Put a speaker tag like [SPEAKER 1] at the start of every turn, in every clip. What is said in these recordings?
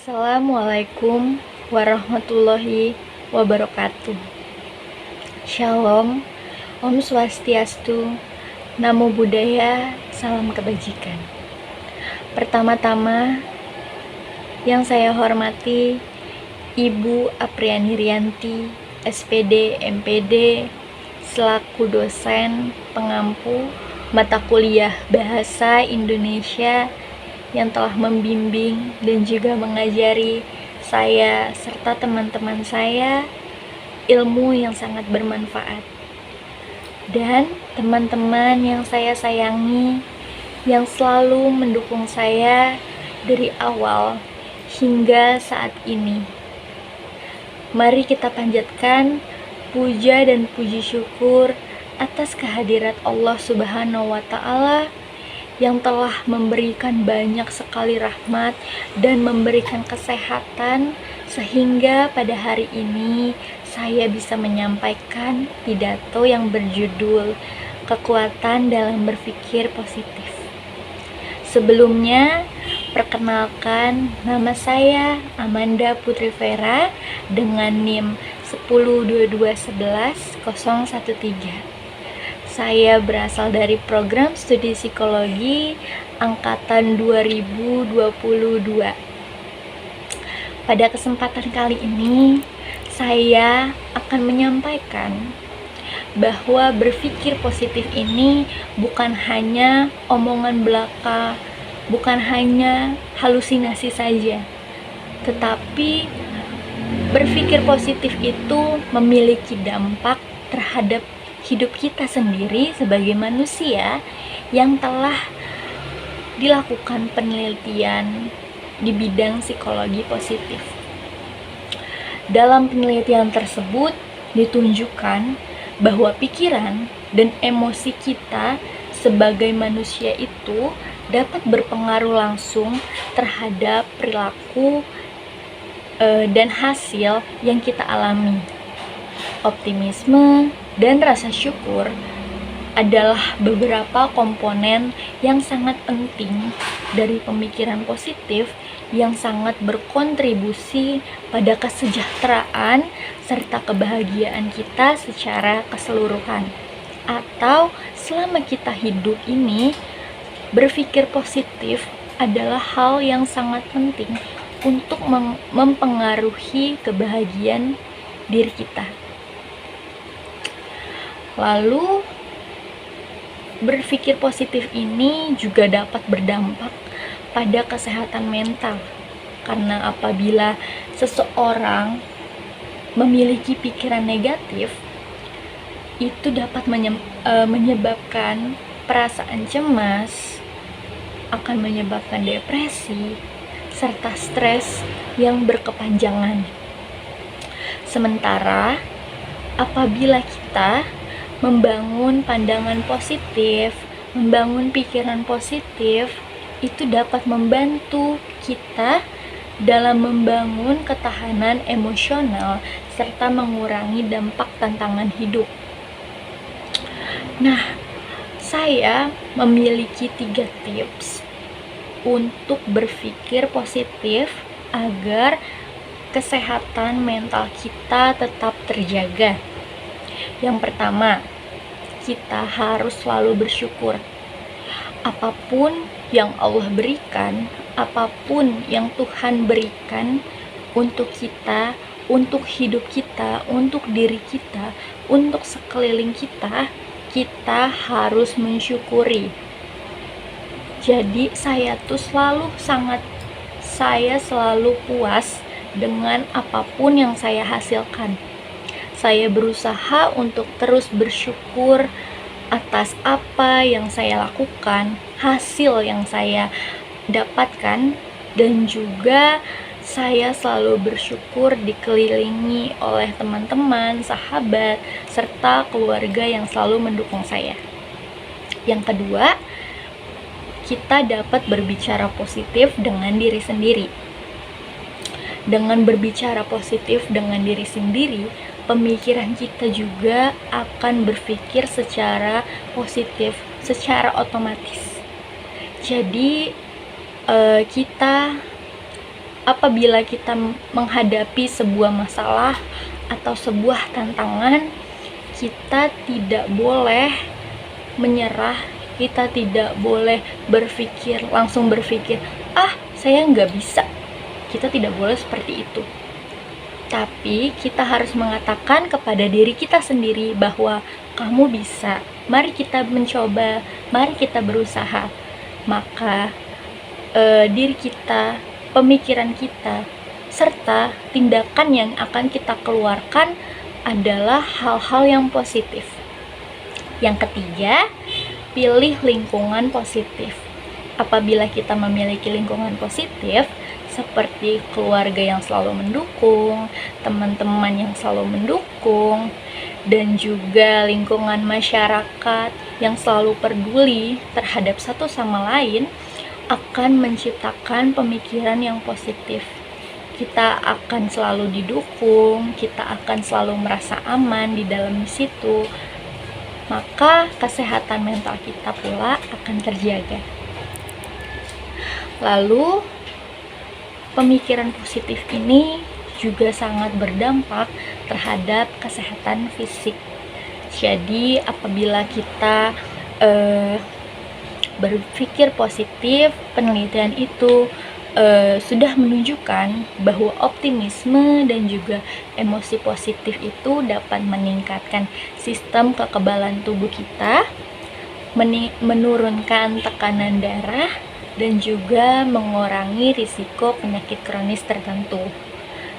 [SPEAKER 1] Assalamualaikum warahmatullahi wabarakatuh. Shalom, Om Swastiastu, Namo Buddhaya, salam kebajikan. Pertama-tama, yang saya hormati Ibu Apriani Rianti, SPD, MPD, selaku dosen pengampu mata kuliah Bahasa Indonesia yang telah membimbing dan juga mengajari saya serta teman-teman saya ilmu yang sangat bermanfaat. Dan teman-teman yang saya sayangi yang selalu mendukung saya dari awal hingga saat ini. Mari kita panjatkan puja dan puji syukur atas kehadirat Allah Subhanahu wa Ta'ala yang telah memberikan banyak sekali rahmat dan memberikan kesehatan sehingga pada hari ini saya bisa menyampaikan pidato yang berjudul Kekuatan dalam Berpikir Positif. Sebelumnya, perkenalkan, nama saya Amanda Putri Vera dengan NIM 102211-013. Saya berasal dari program studi psikologi angkatan 2022. Pada kesempatan kali ini, saya akan menyampaikan bahwa berpikir positif ini bukan hanya omongan belaka, bukan hanya halusinasi saja, tetapi berpikir positif itu memiliki dampak terhadap hidup kita sendiri sebagai manusia yang telah dilakukan penelitian di bidang psikologi positif. Dalam penelitian tersebut ditunjukkan bahwa pikiran dan emosi kita sebagai manusia itu dapat berpengaruh langsung terhadap perilaku dan hasil yang kita alami. Optimisme dan rasa syukur adalah beberapa komponen yang sangat penting dari pemikiran positif yang sangat berkontribusi pada kesejahteraan serta kebahagiaan kita secara keseluruhan. Atau selama kita hidup ini, berpikir positif adalah hal yang sangat penting untuk mempengaruhi kebahagiaan diri kita. Lalu, berpikir positif ini juga dapat berdampak pada kesehatan mental, karena apabila seseorang memiliki pikiran negatif, itu dapat menyebabkan perasaan cemas, akan menyebabkan depresi, serta stres yang berkepanjangan. Sementara, apabila kita membangun pandangan positif, membangun pikiran positif, itu dapat membantu kita dalam membangun ketahanan emosional serta mengurangi dampak tantangan hidup. Nah, saya memiliki 3 tips untuk berpikir positif agar kesehatan mental kita tetap terjaga. Yang pertama, kita harus selalu bersyukur. Apapun yang Allah berikan, apapun yang Tuhan berikan untuk kita, untuk hidup kita, untuk diri kita, untuk sekeliling kita, kita harus mensyukuri. Jadi saya selalu puas dengan apapun yang saya hasilkan. Saya berusaha untuk terus bersyukur atas apa yang saya lakukan, hasil yang saya dapatkan, dan juga saya selalu bersyukur dikelilingi oleh teman-teman, sahabat, serta keluarga yang selalu mendukung saya. Yang kedua, kita dapat berbicara positif dengan diri sendiri. Dengan berbicara positif dengan diri sendiri, pemikiran kita juga akan berpikir secara positif, secara otomatis. Jadi kita apabila kita menghadapi sebuah masalah atau sebuah tantangan, kita tidak boleh menyerah, kita tidak boleh langsung berpikir, saya nggak bisa. Kita tidak boleh seperti itu. Tapi kita harus mengatakan kepada diri kita sendiri bahwa kamu bisa. Mari kita mencoba, mari kita berusaha. Maka diri kita, pemikiran kita, serta tindakan yang akan kita keluarkan adalah hal-hal yang positif. Yang ketiga, pilih lingkungan positif. Apabila kita memiliki lingkungan positif, seperti keluarga yang selalu mendukung, teman-teman yang selalu mendukung, dan juga lingkungan masyarakat yang selalu peduli terhadap satu sama lain, akan menciptakan pemikiran yang positif. Kita akan selalu didukung, kita akan selalu merasa aman di dalam situ, maka kesehatan mental kita pula akan terjaga. Lalu, pemikiran positif ini juga sangat berdampak terhadap kesehatan fisik. Jadi, apabila kita berpikir positif, penelitian itu sudah menunjukkan bahwa optimisme dan juga emosi positif itu dapat meningkatkan sistem kekebalan tubuh kita, menurunkan tekanan darah, dan juga mengurangi risiko penyakit kronis tertentu.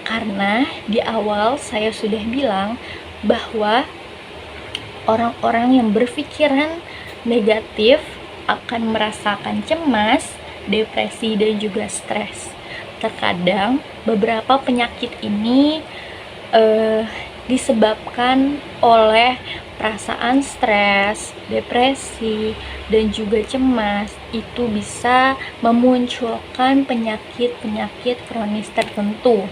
[SPEAKER 1] Karena di awal saya sudah bilang bahwa orang-orang yang berpikiran negatif akan merasakan cemas, depresi, dan juga stres. Terkadang beberapa penyakit ini disebabkan oleh perasaan stres, depresi, dan juga cemas. Itu bisa memunculkan penyakit-penyakit kronis tertentu.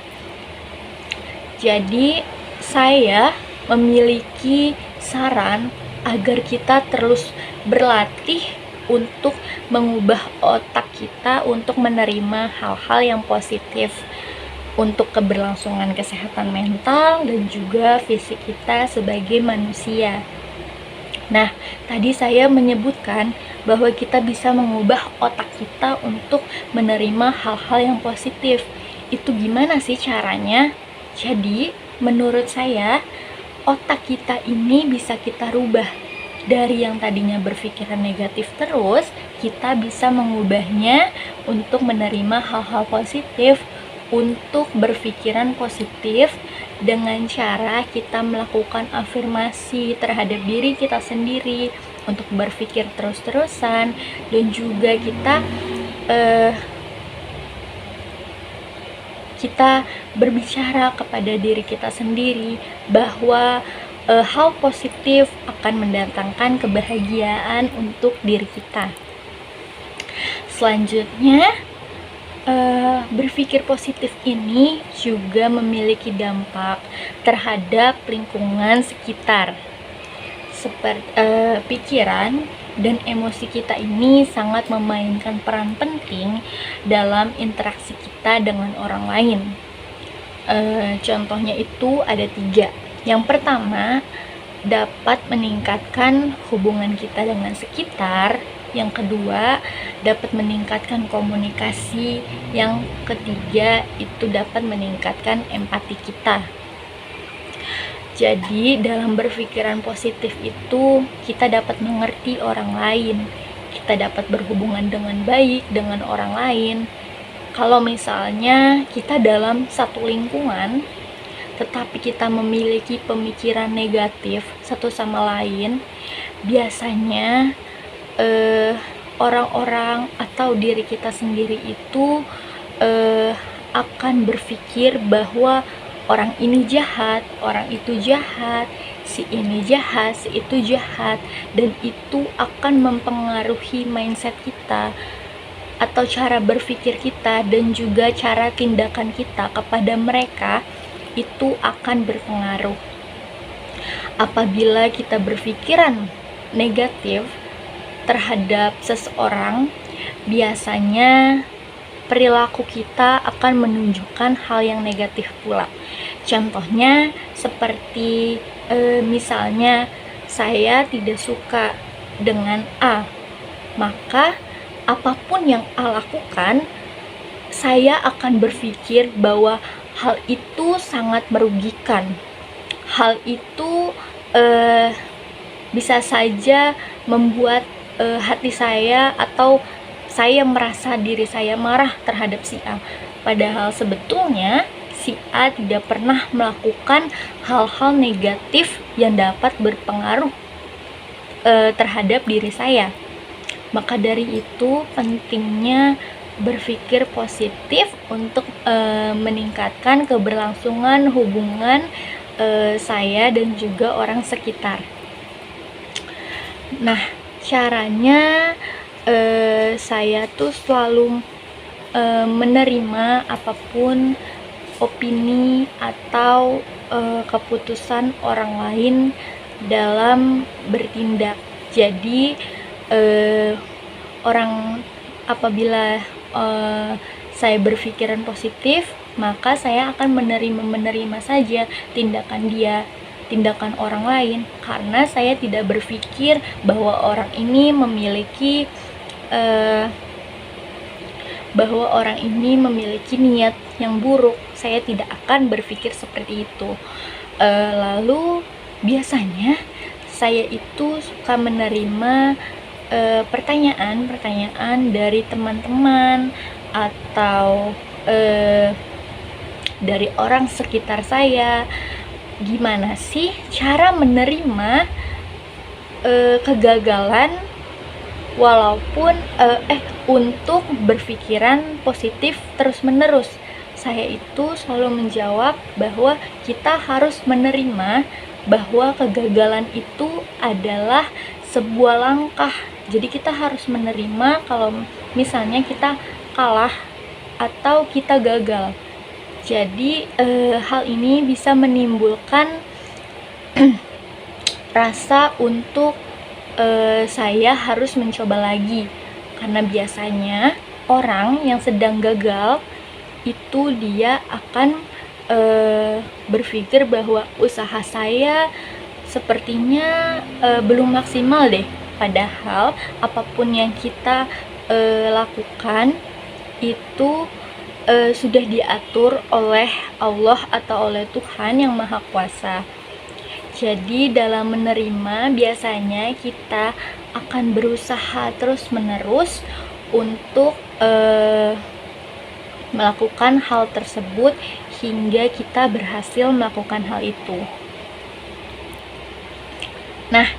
[SPEAKER 1] Jadi saya memiliki saran agar kita terus berlatih untuk mengubah otak kita untuk menerima hal-hal yang positif untuk keberlangsungan kesehatan mental dan juga fisik kita sebagai manusia. Nah, tadi saya menyebutkan bahwa kita bisa mengubah otak kita untuk menerima hal-hal yang positif. Itu gimana sih caranya? Jadi, menurut saya, otak kita ini bisa kita rubah. Dari yang tadinya berpikiran negatif terus, kita bisa mengubahnya untuk menerima hal-hal positif, untuk berpikiran positif dengan cara kita melakukan afirmasi terhadap diri kita sendiri, untuk berpikir terus-terusan, dan juga kita berbicara kepada diri kita sendiri bahwa hal positif akan mendatangkan kebahagiaan untuk diri kita. Selanjutnya, berpikir positif ini juga memiliki dampak terhadap lingkungan sekitar. Seperti pikiran dan emosi kita ini sangat memainkan peran penting dalam interaksi kita dengan orang lain. Contohnya itu ada 3. Yang pertama, dapat meningkatkan hubungan kita dengan sekitar. Yang kedua, dapat meningkatkan komunikasi. Yang ketiga, itu dapat meningkatkan empati kita. Jadi, dalam berpikiran positif itu, kita dapat mengerti orang lain. Kita dapat berhubungan dengan baik dengan orang lain. Kalau misalnya kita dalam satu lingkungan, tetapi kita memiliki pemikiran negatif satu sama lain, biasanya orang-orang atau diri kita sendiri itu akan berpikir bahwa orang ini jahat, orang itu jahat, si ini jahat, si itu jahat, dan itu akan mempengaruhi mindset kita atau cara berpikir kita dan juga cara tindakan kita kepada mereka. Itu akan berpengaruh. Apabila kita berpikiran negatif terhadap seseorang, biasanya perilaku kita akan menunjukkan hal yang negatif pula. Contohnya seperti misalnya saya tidak suka dengan A, maka apapun yang A lakukan, saya akan berpikir bahwa hal itu sangat merugikan. Hal itu bisa saja membuat hati saya atau saya merasa diri saya marah terhadap si A. Padahal sebetulnya si A tidak pernah melakukan hal-hal negatif yang dapat berpengaruh terhadap diri saya. Maka dari itu pentingnya berpikir positif untuk meningkatkan keberlangsungan hubungan saya dan juga orang sekitar. Nah, caranya saya tuh selalu menerima apapun opini atau keputusan orang lain dalam bertindak. Jadi apabila saya berpikiran positif, maka saya akan menerima saja tindakan orang lain, karena saya tidak berpikir bahwa orang ini memiliki niat yang buruk. Saya tidak akan berpikir seperti itu. Lalu biasanya saya itu suka menerima pertanyaan dari teman-teman atau dari orang sekitar saya, gimana sih cara menerima kegagalan walaupun untuk berpikiran positif terus-menerus. Saya itu selalu menjawab bahwa kita harus menerima bahwa kegagalan itu adalah sebuah langkah. Jadi kita harus menerima kalau misalnya kita kalah atau kita gagal. Jadi hal ini bisa menimbulkan rasa untuk saya harus mencoba lagi, karena biasanya orang yang sedang gagal itu dia akan berpikir bahwa usaha saya sepertinya belum maksimal deh. Padahal apapun yang kita lakukan itu sudah diatur oleh Allah atau oleh Tuhan yang Maha Kuasa. Jadi dalam menerima biasanya kita akan berusaha terus-menerus untuk melakukan hal tersebut hingga kita berhasil melakukan hal itu. Nah,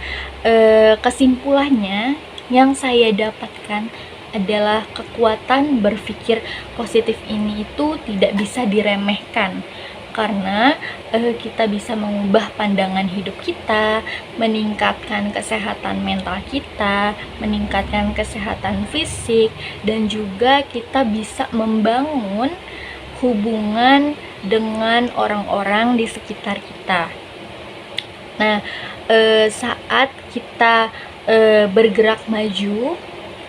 [SPEAKER 1] kesimpulannya yang saya dapatkan adalah kekuatan berpikir positif ini itu tidak bisa diremehkan, karena kita bisa mengubah pandangan hidup kita, meningkatkan kesehatan mental kita, meningkatkan kesehatan fisik, dan juga kita bisa membangun hubungan dengan orang-orang di sekitar kita. Nah, saat kita bergerak maju,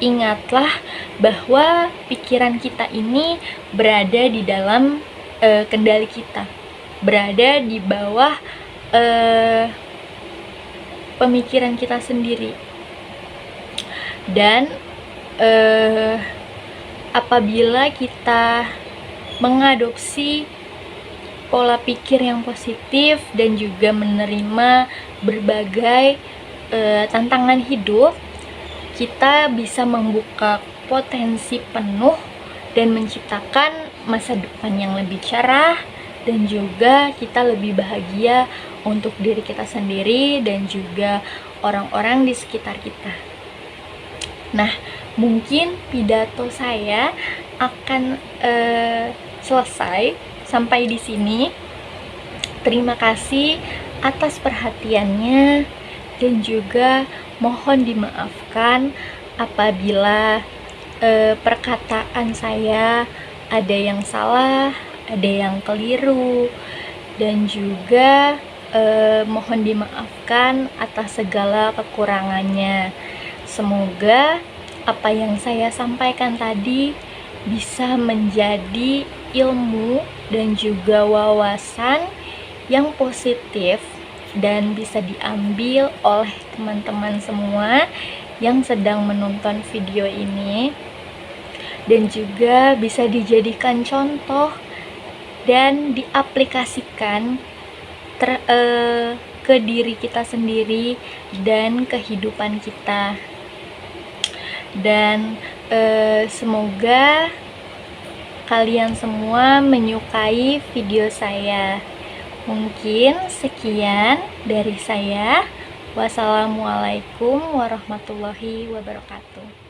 [SPEAKER 1] ingatlah bahwa pikiran kita ini berada di dalam kendali kita, berada di bawah pemikiran kita sendiri. Dan apabila kita mengadopsi pola pikir yang positif dan juga menerima berbagai tantangan hidup, kita bisa membuka potensi penuh dan menciptakan masa depan yang lebih cerah, dan juga kita lebih bahagia untuk diri kita sendiri dan juga orang-orang di sekitar kita. Nah, mungkin pidato saya akan selesai sampai di sini. Terima kasih atas perhatiannya, dan juga mohon dimaafkan apabila perkataan saya ada yang salah, ada yang keliru, dan juga mohon dimaafkan atas segala kekurangannya. Semoga apa yang saya sampaikan tadi bisa menjadi ilmu dan juga wawasan yang positif dan bisa diambil oleh teman-teman semua yang sedang menonton video ini, dan juga bisa dijadikan contoh dan diaplikasikan ke diri kita sendiri dan kehidupan kita. Dan semoga kalian semua menyukai video saya. Mungkin sekian dari saya. Wassalamualaikum warahmatullahi wabarakatuh.